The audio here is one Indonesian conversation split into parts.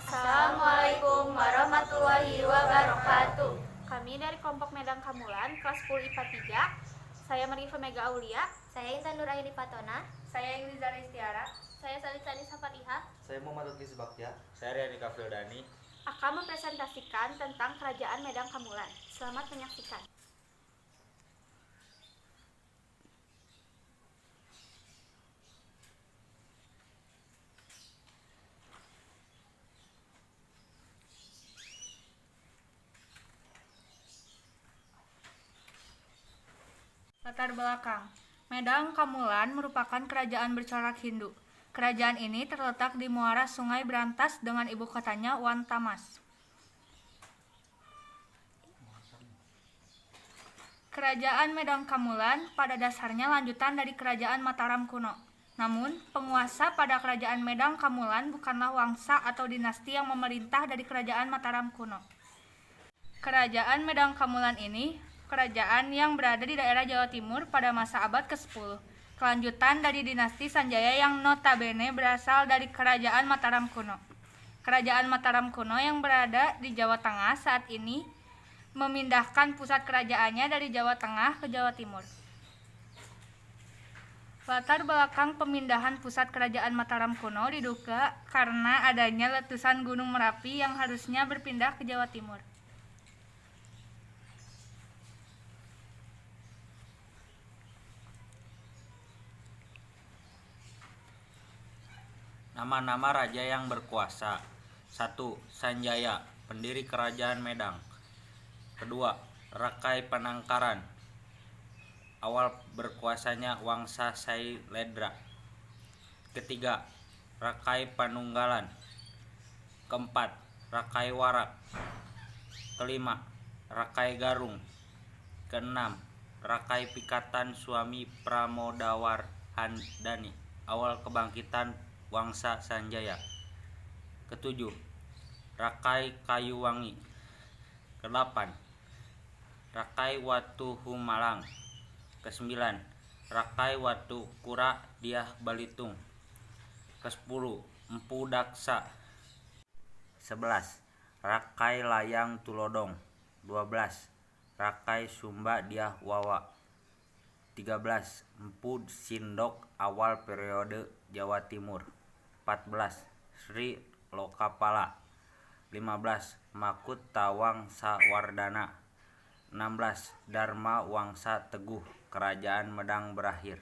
Assalamualaikum warahmatullahi wabarakatuh. Kami dari kelompok Medang Kamulan, kelas 10 IPA 3. Saya Marifa Mega Aulia. Saya Intan Nuraini Fatona. Saya Ingrid Zaristiara. Saya Salisani Safariha. Saya Muhammad Lutfi Subakya. Saya Riani Kafildani. Akan mempresentasikan tentang Kerajaan Medang Kamulan. Selamat menyaksikan. Latar belakang. Medang Kamulan merupakan kerajaan bercorak Hindu. Kerajaan ini terletak di muara Sungai Brantas dengan ibu kotanya Wantamas. Kerajaan Medang Kamulan pada dasarnya lanjutan dari Kerajaan Mataram kuno. Namun, penguasa pada Kerajaan Medang Kamulan bukanlah wangsa atau dinasti yang memerintah dari Kerajaan Mataram kuno. Kerajaan Medang Kamulan ini kerajaan yang berada di daerah Jawa Timur pada masa abad ke-10, kelanjutan dari dinasti Sanjaya yang notabene berasal dari Kerajaan Mataram kuno. Kerajaan Mataram kuno yang berada di Jawa Tengah saat ini memindahkan pusat kerajaannya dari Jawa Tengah ke Jawa Timur. Latar belakang pemindahan pusat kerajaan Mataram kuno diduga karena adanya letusan Gunung Merapi yang harusnya berpindah ke Jawa Timur. Nama-nama raja yang berkuasa. 1. Sanjaya, pendiri kerajaan Medang. 2. Rakai Panangkaran, awal berkuasanya Wangsa Sailedra. 3. Rakai Panunggalan. 4. Rakai Warak. 5. Rakai Garung. 6. Rakai Pikatan Suami Pramodawardhani, awal kebangkitan Wangsa Sanjaya. 7. Rakai Kayuwangi. 8. Rakai Watu Humalang. 9. Rakai Watu Kura Diah Balitung. 10. Empu Daksa. 11. Rakai Layang Tulodong. 12. Rakai Sumba Diah Wawa. 13. Empu Sindok awal periode Jawa Timur. 14. Sri Lokapala. 15. Makut Tawangsa Wardana. 16. Dharma Wangsa Teguh, kerajaan Medang berakhir.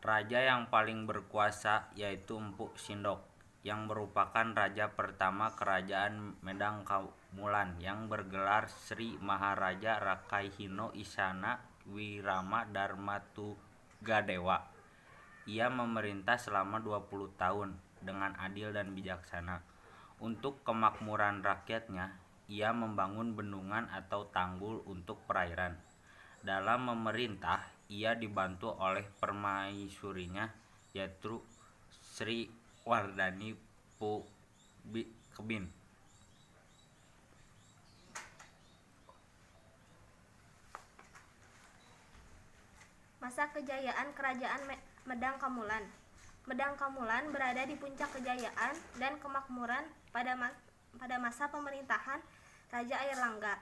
Raja yang paling berkuasa yaitu Empu Sindok, yang merupakan raja pertama kerajaan Medang Kamulan yang bergelar Sri Maharaja Rakai Hino Isana Wirama Darmatugadewa. Ia memerintah selama 20 tahun dengan adil dan bijaksana. Untuk kemakmuran rakyatnya, ia membangun bendungan atau tanggul untuk perairan. Dalam memerintah, ia dibantu oleh permaisurinya yaitu Sri Wardani Kebin. Masa kejayaan Kerajaan Medang Kamulan. Medang Kamulan berada di puncak kejayaan dan kemakmuran pada masa pemerintahan Raja Airlangga.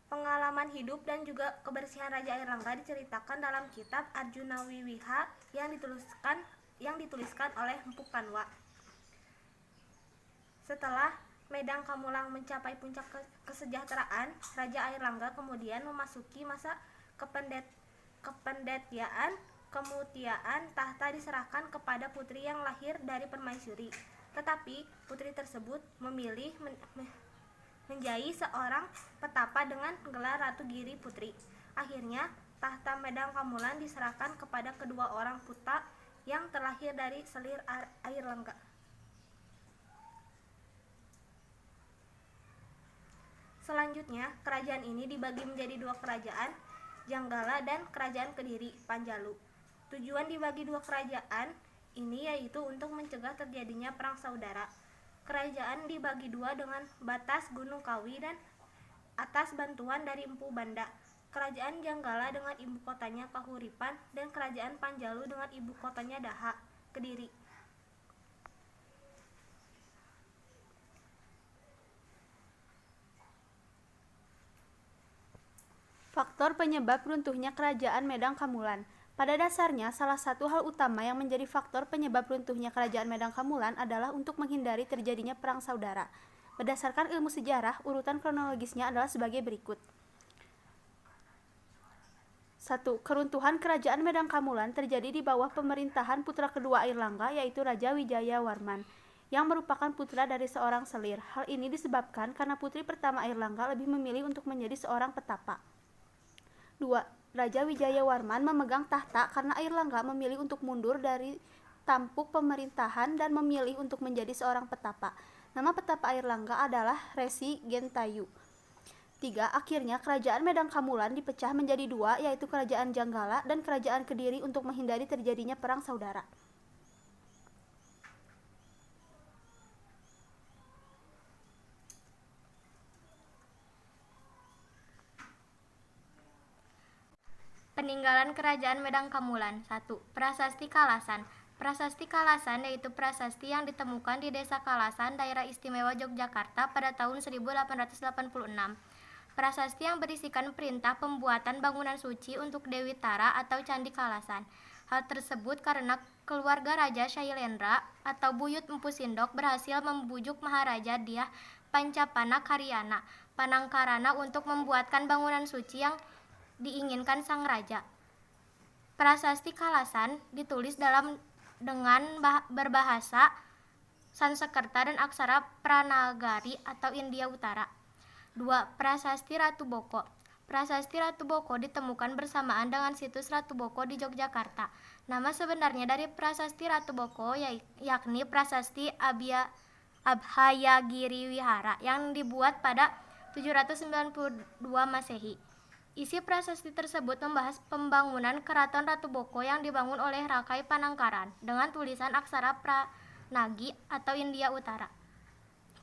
Pengalaman hidup dan juga kebersihan Raja Airlangga diceritakan dalam kitab Arjuna Wiwiha yang dituliskan oleh Empu Panwa. Setelah Medang Kamulan mencapai puncak kesejahteraan, Raja Airlangga kemudian memasuki masa kependetiaan. Kemudian tahta diserahkan kepada putri yang lahir dari permaisuri. Tetapi putri tersebut memilih menjadi seorang petapa dengan gelar Ratu Giri Putri. Akhirnya tahta Medang Kamulan diserahkan kepada kedua orang putra yang terlahir dari selir Airlangga. Selanjutnya, kerajaan ini dibagi menjadi dua kerajaan, Janggala dan Kerajaan Kediri Panjalu. Tujuan dibagi dua kerajaan ini yaitu untuk mencegah terjadinya perang saudara. Kerajaan dibagi dua dengan batas Gunung Kawi dan atas bantuan dari Empu Banda. Kerajaan Janggala dengan ibu kotanya Kahuripan, dan Kerajaan Panjalu dengan ibu kotanya Daha, Kediri. Faktor penyebab runtuhnya Kerajaan Medang Kamulan. Pada dasarnya, salah satu hal utama yang menjadi faktor penyebab runtuhnya Kerajaan Medang Kamulan adalah untuk menghindari terjadinya perang saudara. Berdasarkan ilmu sejarah, urutan kronologisnya adalah sebagai berikut. 1. Keruntuhan Kerajaan Medang Kamulan terjadi di bawah pemerintahan putra kedua Airlangga, yaitu Raja Wijayawarman, yang merupakan putra dari seorang selir. Hal ini disebabkan karena putri pertama Airlangga lebih memilih untuk menjadi seorang petapa. 2. Raja Wijayawarman memegang tahta karena Airlangga memilih untuk mundur dari tampuk pemerintahan dan memilih untuk menjadi seorang petapa. Nama petapa Airlangga adalah Resi Gentayu. 3. Akhirnya Kerajaan Medang Kamulan dipecah menjadi dua, yaitu Kerajaan Janggala dan Kerajaan Kediri untuk menghindari terjadinya perang saudara. Peninggalan Kerajaan Medang Kamulan. 1. Prasasti Kalasan. Prasasti Kalasan yaitu prasasti yang ditemukan di Desa Kalasan, Daerah Istimewa Yogyakarta pada tahun 1886. Prasasti yang berisikan perintah pembuatan bangunan suci untuk Dewi Tara atau Candi Kalasan. Hal tersebut karena keluarga Raja Shailendra atau Buyut Empu Sindok berhasil membujuk Maharaja Dyah Pancapana Karyana Panangkarana untuk membuatkan bangunan suci yang diinginkan sang raja. Prasasti Kalasan ditulis dengan berbahasa Sanskerta dan aksara Pranagari atau India Utara. 2. Prasasti Ratu Boko. Prasasti Ratu Boko ditemukan bersamaan dengan situs Ratu Boko di Yogyakarta. Nama sebenarnya dari Prasasti Ratu Boko yakni Prasasti Abhayagiri Wihara yang dibuat pada 792 Masehi. Isi prasasti tersebut membahas pembangunan Keraton Ratu Boko yang dibangun oleh Rakai Panangkaran dengan tulisan aksara Pranagi atau India Utara.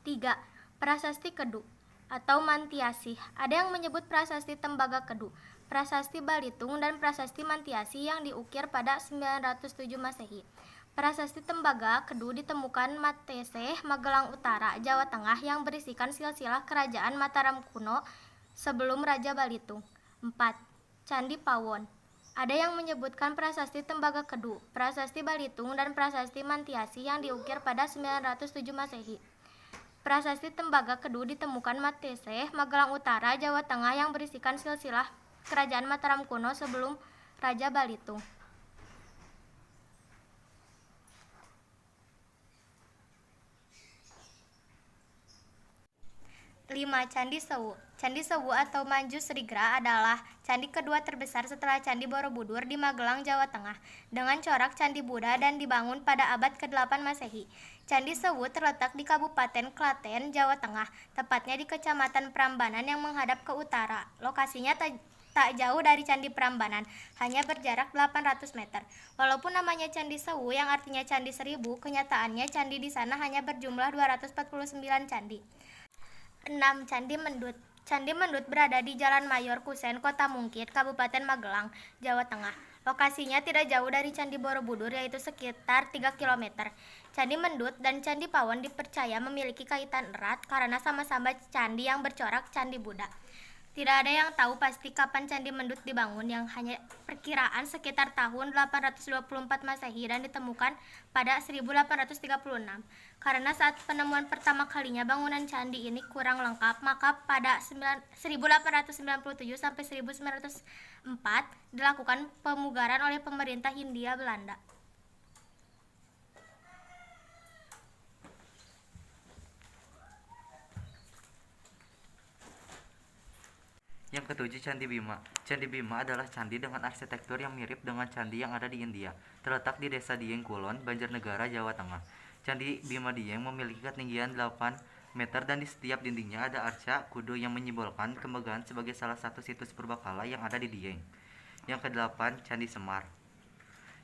3. Prasasti Kedu atau Mantiasih. Ada yang menyebut prasasti Tembaga Kedu, prasasti Balitung, dan prasasti Mantiasih yang diukir pada 907 Masehi. Prasasti Tembaga Kedu ditemukan Mateseh, Magelang Utara, Jawa Tengah yang berisikan silsilah kerajaan Mataram kuno sebelum Raja Balitung. 4. Candi Pawon. Ada yang menyebutkan prasasti Tembaga Kedu, prasasti Balitung, dan prasasti Mantiasih yang diukir pada 907 Masehi. Prasasti Tembaga Kedu ditemukan Mateseh, Magelang Utara, Jawa Tengah yang berisikan silsilah kerajaan Mataram kuno sebelum Raja Balitung. 5. Candi Sewu. Candi Sewu atau Manju Srigra adalah candi kedua terbesar setelah Candi Borobudur di Magelang, Jawa Tengah, dengan corak Candi Buddha dan dibangun pada abad ke-8 Masehi. Candi Sewu terletak di Kabupaten Klaten, Jawa Tengah, tepatnya di Kecamatan Prambanan yang menghadap ke utara. Lokasinya tak jauh dari Candi Prambanan, hanya berjarak 800 meter. Walaupun namanya Candi Sewu yang artinya Candi Seribu, kenyataannya candi di sana hanya berjumlah 249 candi. 6. Candi Mendut. Candi Mendut berada di Jalan Mayor Kusen, Kota Mungkit, Kabupaten Magelang, Jawa Tengah. Lokasinya tidak jauh dari Candi Borobudur, yaitu sekitar 3 km. Candi Mendut dan Candi Pawon dipercaya memiliki kaitan erat karena sama-sama candi yang bercorak Candi Buddha. Tidak ada yang tahu pasti kapan Candi Mendut dibangun, yang hanya perkiraan sekitar tahun 824 Masehi dan ditemukan pada 1836. Karena saat penemuan pertama kalinya bangunan candi ini kurang lengkap, maka pada 1897 sampai 1904 dilakukan pemugaran oleh pemerintah Hindia Belanda. Yang ketujuh, Candi Bima. Candi Bima adalah candi dengan arsitektur yang mirip dengan candi yang ada di India. Terletak di Desa Dieng Kulon, Banjarnegara, Jawa Tengah. Candi Bima Dieng memiliki ketinggian 8 meter dan di setiap dindingnya ada arca kudo yang menyimbolkan kemegahan sebagai salah satu situs purbakala yang ada di Dieng. Yang kedelapan, Candi Semar.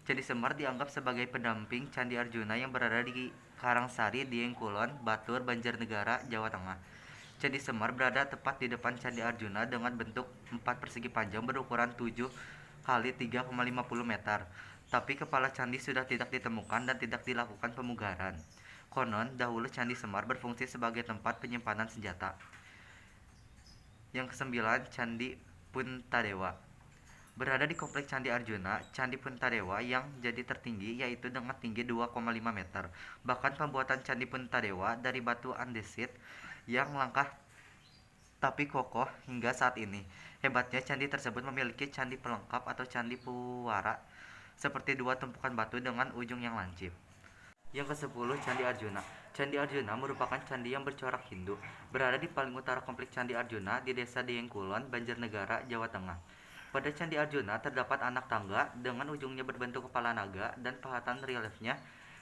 Candi Semar dianggap sebagai pendamping Candi Arjuna yang berada di Karangsari, Dieng Kulon, Batur, Banjarnegara, Jawa Tengah. Candi Semar berada tepat di depan Candi Arjuna dengan bentuk 4 persegi panjang berukuran 7 kali 3,50 meter. Tapi kepala candi sudah tidak ditemukan dan tidak dilakukan pemugaran. Konon, dahulu Candi Semar berfungsi sebagai tempat penyimpanan senjata. Yang kesembilan, Candi Puntadewa. Berada di kompleks Candi Arjuna, Candi Puntadewa yang jadi tertinggi yaitu dengan tinggi 2,5 meter. Bahkan pembuatan Candi Puntadewa dari batu andesit yang langkah tapi kokoh hingga saat ini. Hebatnya candi tersebut memiliki candi pelengkap atau candi puwara seperti dua tumpukan batu dengan ujung yang lancip. Yang ke-10, Candi Arjuna. Candi Arjuna merupakan candi yang bercorak Hindu, berada di paling utara kompleks Candi Arjuna di Desa Dieng Kulon, Banjarnegara, Jawa Tengah. Pada Candi Arjuna terdapat anak tangga dengan ujungnya berbentuk kepala naga dan pahatan reliefnya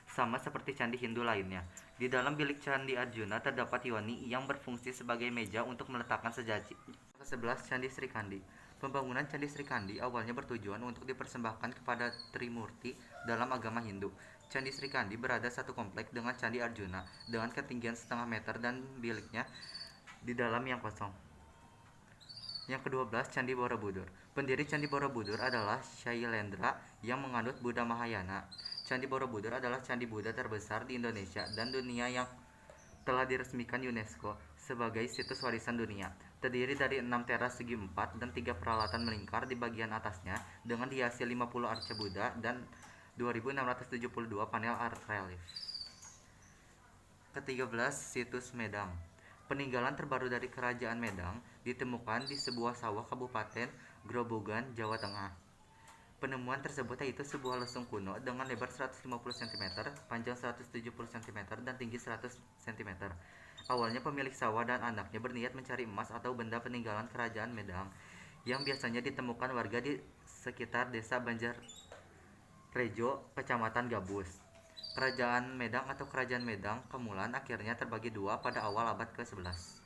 sama seperti candi Hindu lainnya. Di dalam bilik Candi Arjuna terdapat yoni yang berfungsi sebagai meja untuk meletakkan sejaji. Ke-11, Candi Sri Kandi. Pembangunan Candi Sri Kandi awalnya bertujuan untuk dipersembahkan kepada Trimurti dalam agama Hindu. Candi Sri Kandi berada satu kompleks dengan Candi Arjuna dengan ketinggian setengah meter dan biliknya di dalam yang kosong. Yang ke-12, Candi Borobudur. Pendiri Candi Borobudur adalah Shailendra yang menganut Buddha Mahayana. Candi Borobudur adalah candi Buddha terbesar di Indonesia dan dunia yang telah diresmikan UNESCO sebagai situs warisan dunia. Terdiri dari 6 teras segi 4 dan 3 peralatan melingkar di bagian atasnya dengan dihiasi 50 arca Buddha dan 2672 panel art relief. Ke-13, Situs Medang. Peninggalan terbaru dari Kerajaan Medang ditemukan di sebuah sawah Kabupaten Grobogan, Jawa Tengah. Penemuan tersebut yaitu sebuah lesung kuno dengan lebar 150 cm, panjang 170 cm, dan tinggi 100 cm. Awalnya pemilik sawah dan anaknya berniat mencari emas atau benda peninggalan Kerajaan Medang yang biasanya ditemukan warga di sekitar desa Banjarrejo, Kecamatan Gabus. Kerajaan Medang atau Kerajaan Medang Kamulan akhirnya terbagi dua pada awal abad ke-11.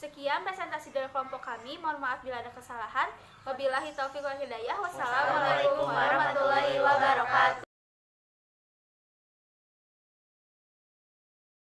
Sekian presentasi dari kelompok kami. Mohon maaf bila ada kesalahan. Wabillahi taufiq wal hidayah. Wassalamualaikum warahmatullahi wabarakatuh.